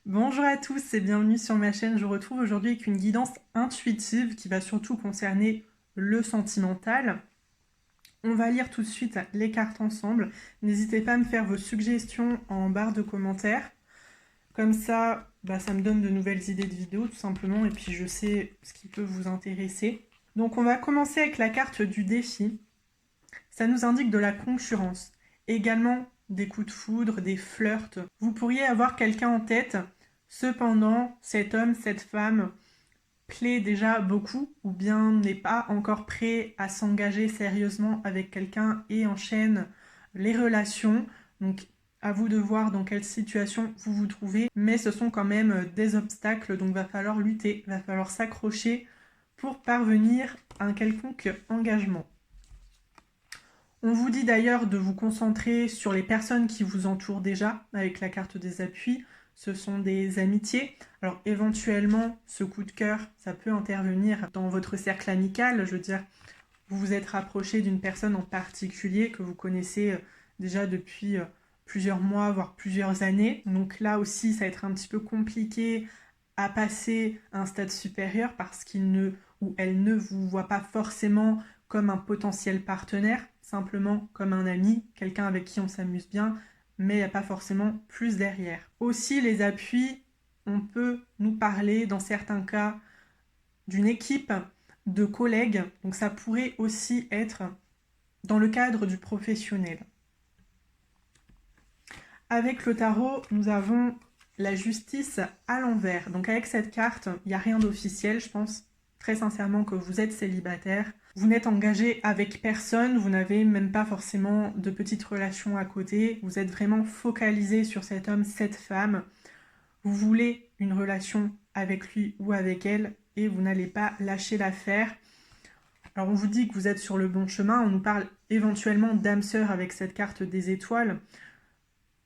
Bonjour à tous et bienvenue sur ma chaîne. Je vous retrouve aujourd'hui avec une guidance intuitive qui va surtout concerner le sentimental. On va lire tout de suite les cartes ensemble. N'hésitez pas à me faire vos suggestions en barre de commentaires. Comme ça, ça me donne de nouvelles idées de vidéos tout simplement et puis je sais ce qui peut vous intéresser. Donc on va commencer avec la carte du défi. Ça nous indique de la concurrence. Également des coups de foudre, des flirts. Vous pourriez avoir quelqu'un en tête. Cependant, cet homme, cette femme plaît déjà beaucoup ou bien n'est pas encore prêt à s'engager sérieusement avec quelqu'un et enchaîne les relations. Donc à vous de voir dans quelle situation vous vous trouvez, mais ce sont quand même des obstacles, donc va falloir lutter, va falloir s'accrocher pour parvenir à un quelconque engagement. On vous dit d'ailleurs de vous concentrer sur les personnes qui vous entourent déjà avec la carte des appuis. Ce sont des amitiés. Alors éventuellement, ce coup de cœur, ça peut intervenir dans votre cercle amical. Je veux dire, vous vous êtes rapproché d'une personne en particulier que vous connaissez déjà depuis plusieurs mois, voire plusieurs années. Donc là aussi, ça va être un petit peu compliqué à passer à un stade supérieur parce qu'il ne ou elle ne vous voit pas forcément comme un potentiel partenaire, simplement comme un ami, quelqu'un avec qui on s'amuse bien, mais il n'y a pas forcément plus derrière. Aussi, les appuis, on peut nous parler dans certains cas d'une équipe, de collègues, donc ça pourrait aussi être dans le cadre du professionnel. Avec le tarot, nous avons la justice à l'envers. Donc avec cette carte, il n'y a rien d'officiel, je pense très sincèrement que vous êtes célibataire. Vous n'êtes engagé avec personne, vous n'avez même pas forcément de petites relations à côté. Vous êtes vraiment focalisé sur cet homme, cette femme. Vous voulez une relation avec lui ou avec elle et vous n'allez pas lâcher l'affaire. Alors on vous dit que vous êtes sur le bon chemin, on nous parle éventuellement d'âme sœur avec cette carte des étoiles.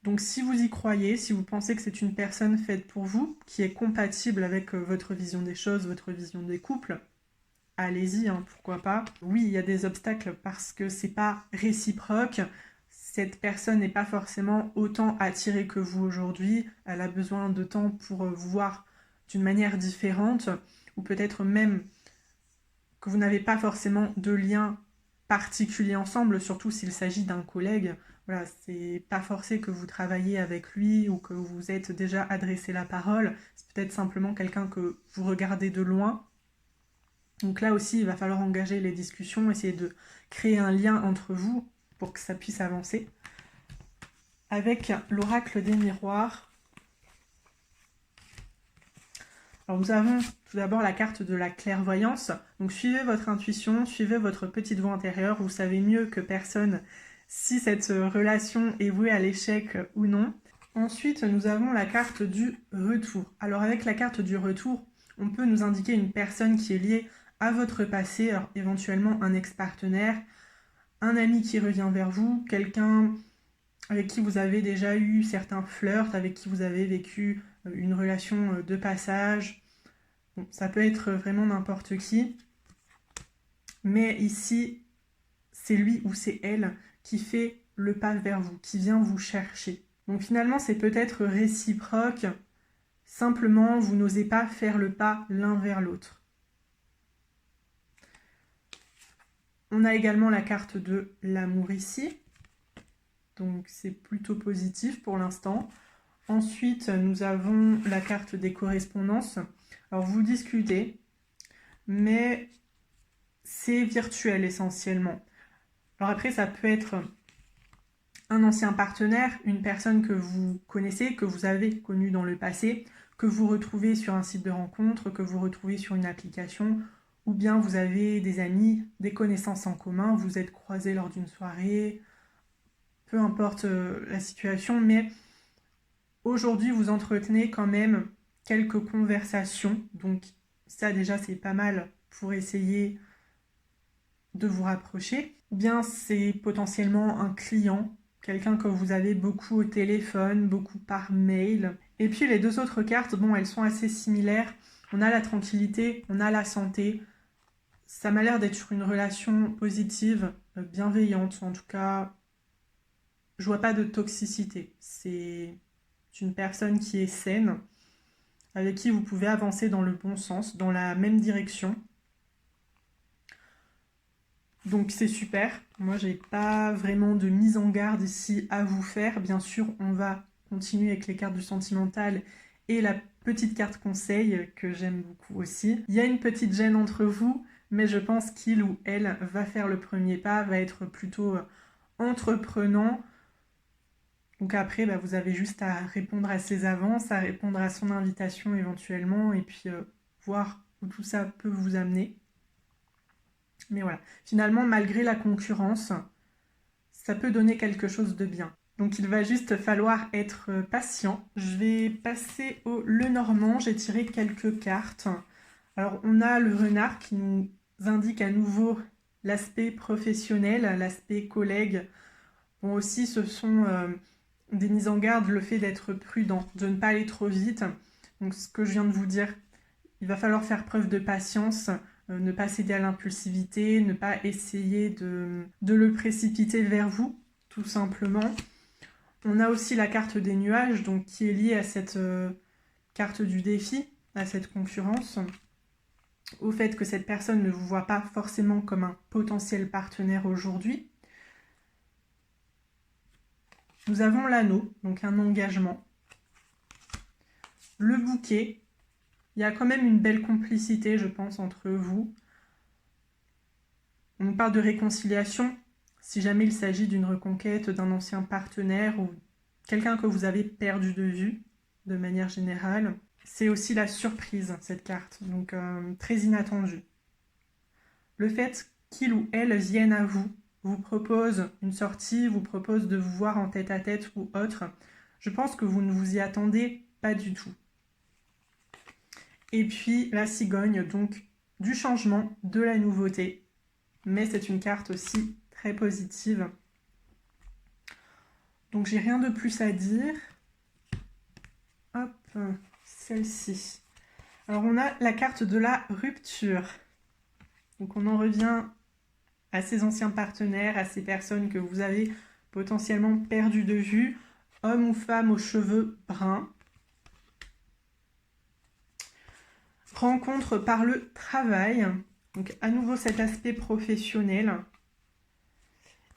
Donc si vous y croyez, si vous pensez que c'est une personne faite pour vous, qui est compatible avec votre vision des choses, votre vision des couples, allez-y, hein, pourquoi pas. Oui, il y a des obstacles parce que c'est pas réciproque. Cette personne n'est pas forcément autant attirée que vous aujourd'hui. Elle a besoin de temps pour vous voir d'une manière différente, ou peut-être même que vous n'avez pas forcément de lien particulier ensemble, surtout s'il s'agit d'un collègue. Voilà, c'est pas forcé que vous travaillez avec lui ou que vous vous êtes déjà adressé la parole. C'est peut-être simplement quelqu'un que vous regardez de loin. Donc là aussi, il va falloir engager les discussions, essayer de créer un lien entre vous pour que ça puisse avancer. Avec l'oracle des miroirs, alors nous avons tout d'abord la carte de la clairvoyance. Donc suivez votre intuition, suivez votre petite voix intérieure. Vous savez mieux que personne si cette relation est vouée à l'échec ou non. Ensuite, nous avons la carte du retour. Alors avec la carte du retour, on peut nous indiquer une personne qui est liée à votre passé, alors éventuellement un ex-partenaire, un ami qui revient vers vous, quelqu'un avec qui vous avez déjà eu certains flirts, avec qui vous avez vécu une relation de passage. Bon, ça peut être vraiment n'importe qui. Mais ici, c'est lui ou c'est elle qui fait le pas vers vous, qui vient vous chercher. Donc finalement, c'est peut-être réciproque. Simplement, vous n'osez pas faire le pas l'un vers l'autre. On a également la carte de l'amour ici. Donc c'est plutôt positif pour l'instant. Ensuite, nous avons la carte des correspondances. Alors vous discutez, mais c'est virtuel essentiellement. Alors après, ça peut être un ancien partenaire, une personne que vous connaissez, que vous avez connue dans le passé, que vous retrouvez sur un site de rencontre, que vous retrouvez sur une application, ou bien vous avez des amis, des connaissances en commun, vous êtes croisés lors d'une soirée, peu importe la situation, mais aujourd'hui vous entretenez quand même quelques conversations, donc ça déjà c'est pas mal pour essayer de vous rapprocher. Ou bien c'est potentiellement un client, quelqu'un que vous avez beaucoup au téléphone, beaucoup par mail. Et puis les deux autres cartes, bon, elles sont assez similaires. On a la tranquillité, on a la santé. Ça m'a l'air d'être une relation positive, bienveillante. En tout cas, je vois pas de toxicité. C'est une personne qui est saine. avec qui vous pouvez avancer dans le bon sens, dans la même direction. Donc c'est super. Moi, j'ai pas vraiment de mise en garde ici à vous faire. Bien sûr, on va continuer avec les cartes du sentimental et la petite carte conseil que j'aime beaucoup aussi. Il y a une petite gêne entre vous, mais je pense qu'il ou elle va faire le premier pas, va être plutôt entreprenant. Donc après, vous avez juste à répondre à ses avances, à répondre à son invitation éventuellement, et puis voir où tout ça peut vous amener. Mais voilà, finalement, malgré la concurrence, ça peut donner quelque chose de bien. Donc il va juste falloir être patient. Je vais passer au Lenormand, j'ai tiré quelques cartes. Alors on a le renard qui nous indique à nouveau l'aspect professionnel, l'aspect collègue. Bon aussi ce sont des mises en garde, le fait d'être prudent, de ne pas aller trop vite. Donc ce que je viens de vous dire, il va falloir faire preuve de patience, ne pas céder à l'impulsivité, ne pas essayer de le précipiter vers vous, tout simplement. On a aussi la carte des nuages, donc qui est liée à cette carte du défi, à cette concurrence, au fait que cette personne ne vous voit pas forcément comme un potentiel partenaire aujourd'hui. Nous avons l'anneau, donc un engagement. Le bouquet, il y a quand même une belle complicité, je pense, entre vous. On parle de réconciliation, si jamais il s'agit d'une reconquête d'un ancien partenaire ou quelqu'un que vous avez perdu de vue, de manière générale. C'est aussi la surprise, cette carte, donc très inattendue. Le fait qu'il ou elle vienne à vous, vous propose une sortie, vous propose de vous voir en tête-à-tête ou autre, je pense que vous ne vous y attendez pas du tout. Et puis la cigogne, donc du changement, de la nouveauté. Mais c'est une carte aussi très positive. Donc j'ai rien de plus à dire. Hop, celle-ci. Alors on a la carte de la rupture. Donc on en revient à ces anciens partenaires, à ces personnes que vous avez potentiellement perdues de vue, hommes ou femmes aux cheveux bruns. Rencontre par le travail, donc à nouveau cet aspect professionnel.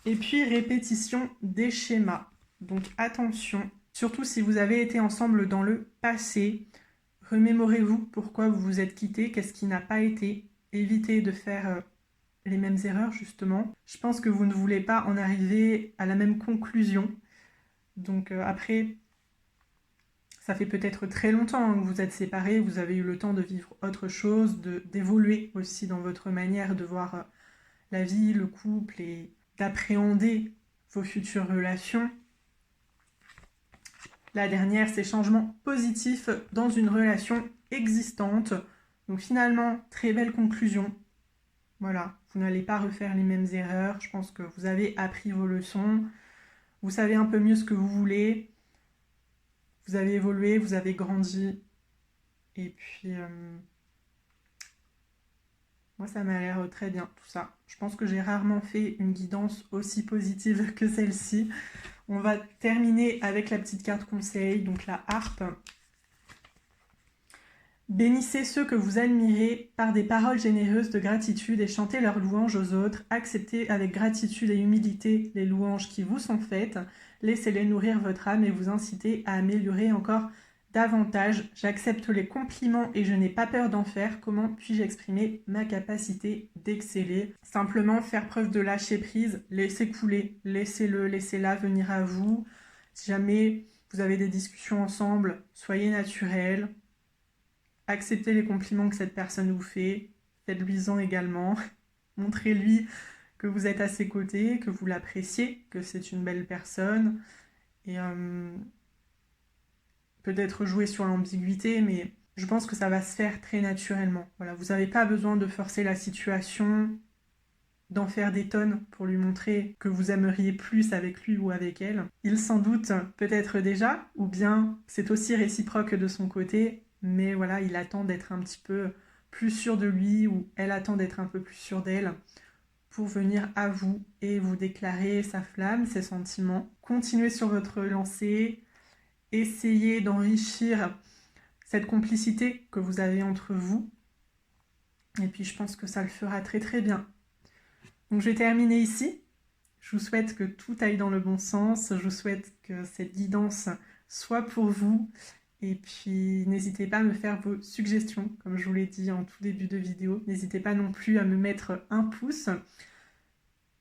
Et puis répétition des schémas. Donc attention, surtout si vous avez été ensemble dans le passé, remémorez-vous pourquoi vous vous êtes quittés, qu'est-ce qui n'a pas été. Évitez de faire les mêmes erreurs justement. Je pense que vous ne voulez pas en arriver à la même conclusion. Donc après, ça fait peut-être très longtemps que vous êtes séparés, vous avez eu le temps de vivre autre chose, d'évoluer aussi dans votre manière de voir la vie, le couple et d'appréhender vos futures relations. La dernière, c'est changement positif dans une relation existante. Donc finalement, très belle conclusion. Voilà, vous n'allez pas refaire les mêmes erreurs. Je pense que vous avez appris vos leçons. Vous savez un peu mieux ce que vous voulez. Vous avez évolué, vous avez grandi. Et puis, moi, ça m'a l'air très bien, tout ça. Je pense que j'ai rarement fait une guidance aussi positive que celle-ci. On va terminer avec la petite carte conseil, donc la harpe. Bénissez ceux que vous admirez par des paroles généreuses de gratitude et chantez leurs louanges aux autres. Acceptez avec gratitude et humilité les louanges qui vous sont faites. Laissez-les nourrir votre âme et vous inciter à améliorer encore davantage. J'accepte les compliments et je n'ai pas peur d'en faire. Comment puis-je exprimer ma capacité d'exceller? Simplement faire preuve de lâcher prise, laissez couler, laissez-le, laissez-la venir à vous. Si jamais vous avez des discussions ensemble, soyez naturel. Acceptez les compliments que cette personne vous fait, faites-lui-en également. Montrez-lui que vous êtes à ses côtés, que vous l'appréciez, que c'est une belle personne. Et peut-être jouer sur l'ambiguïté, mais je pense que ça va se faire très naturellement. Voilà, vous n'avez pas besoin de forcer la situation, d'en faire des tonnes pour lui montrer que vous aimeriez plus avec lui ou avec elle. Il s'en doute peut-être déjà, ou bien c'est aussi réciproque de son côté, mais voilà, il attend d'être un petit peu plus sûr de lui, ou elle attend d'être un peu plus sûre d'elle, pour venir à vous et vous déclarer sa flamme, ses sentiments. Continuez sur votre lancée, essayez d'enrichir cette complicité que vous avez entre vous. Et puis je pense que ça le fera très très bien. Donc je vais terminer ici. Je vous souhaite que tout aille dans le bon sens. Je vous souhaite que cette guidance soit pour vous. Et puis n'hésitez pas à me faire vos suggestions, comme je vous l'ai dit en tout début de vidéo. N'hésitez pas non plus à me mettre un pouce.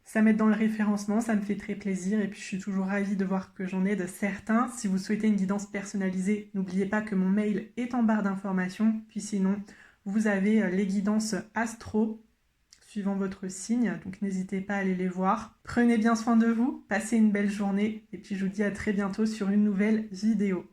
Ça m'aide dans le référencement, ça me fait très plaisir. Et puis je suis toujours ravie de voir que j'en aide certains. Si vous souhaitez une guidance personnalisée, n'oubliez pas que mon mail est en barre d'informations. Puis sinon, vous avez les guidances astro suivant votre signe, donc n'hésitez pas à aller les voir. Prenez bien soin de vous, passez une belle journée, et puis je vous dis à très bientôt sur une nouvelle vidéo.